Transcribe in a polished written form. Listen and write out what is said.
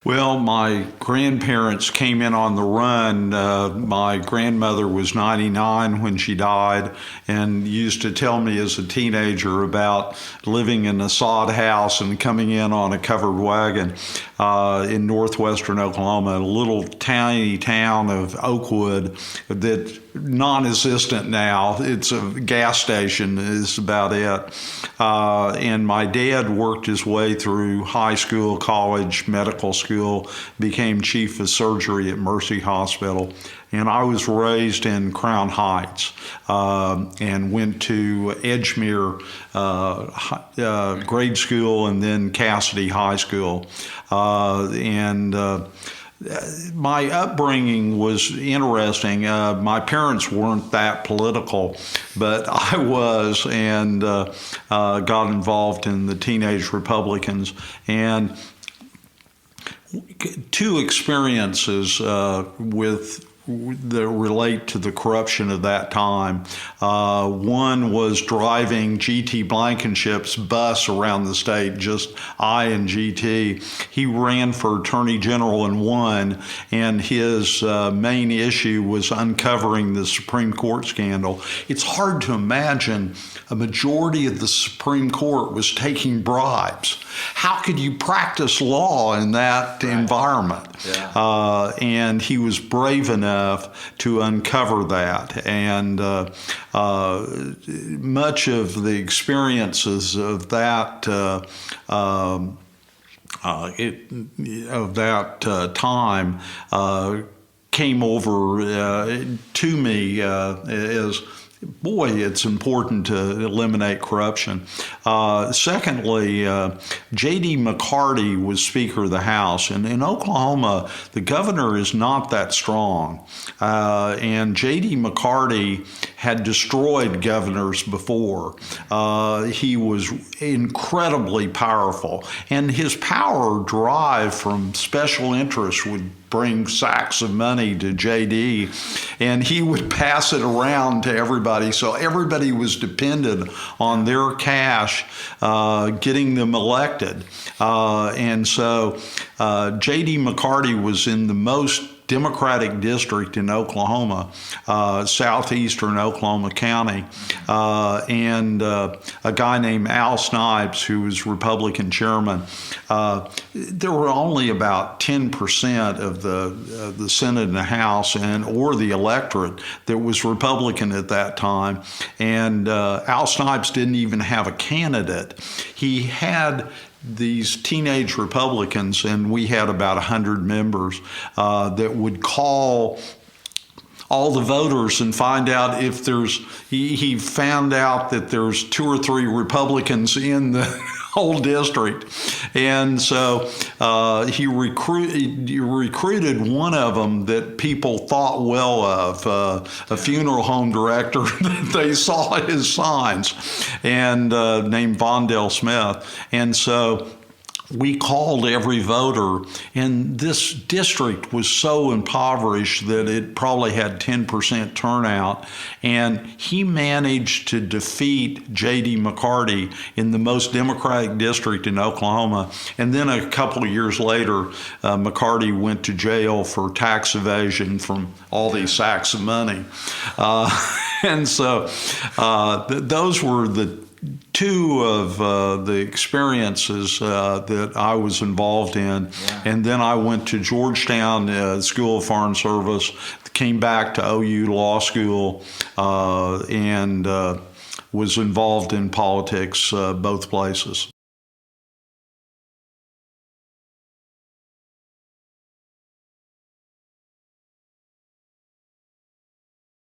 Well, my grandparents came in on the run. My grandmother was 99 when she died and used to tell me as a teenager about living in a sod house and coming in on a covered wagon in northwestern Oklahoma, a little tiny town of Oakwood that's non-existent now. It's a gas station is about it. And my dad worked his way through high school, college, medical school, became chief of surgery at Mercy Hospital. And I was raised in Crown Heights and went to Edgemere grade school and then Cassidy High School. My upbringing was interesting. My parents weren't that political, but I was, and got involved in the Teenage Republicans. And two experiences that relate to the corruption of that time. One was driving G.T. Blankenship's bus around the state, just I and G.T. He ran for Attorney General and won, and his main issue was uncovering the Supreme Court scandal. It's hard to imagine a majority of the Supreme Court was taking bribes. How could you practice law in that environment? Yeah. And he was brave enough to uncover that. And much of the experiences of that time came over to me as, boy, it's important to eliminate corruption. Secondly, J.D. McCarty was Speaker of the House. And in Oklahoma, the governor is not that strong. And J.D. McCarty had destroyed governors before. He was incredibly powerful. And his power derived from special interests would bring sacks of money to JD, and he would pass it around to everybody. So everybody was dependent on their cash getting them elected. And so J.D. McCarty was in the most Democratic district in Oklahoma, southeastern Oklahoma County, and a guy named Al Snipes, who was Republican chairman. There were only about 10% of the Senate and the House or the electorate that was Republican at that time, and Al Snipes didn't even have a candidate. He had these teenage Republicans, and we had about 100 members that would call all the voters and find out if he found out that there's 2 or 3 Republicans in the whole district. And so he recruited one of them that people thought well of, a funeral home director that they saw his signs, and named Vondell Smith. And so we called every voter, and this district was so impoverished that it probably had 10% turnout, and he managed to defeat J.D. McCarty in the most Democratic district in Oklahoma. And then a couple of years later, McCarty went to jail for tax evasion from all these sacks of money. And so those were the two of the experiences that I was involved in. Yeah. And then I went to Georgetown School of Foreign Service, came back to OU Law School, and was involved in politics both places.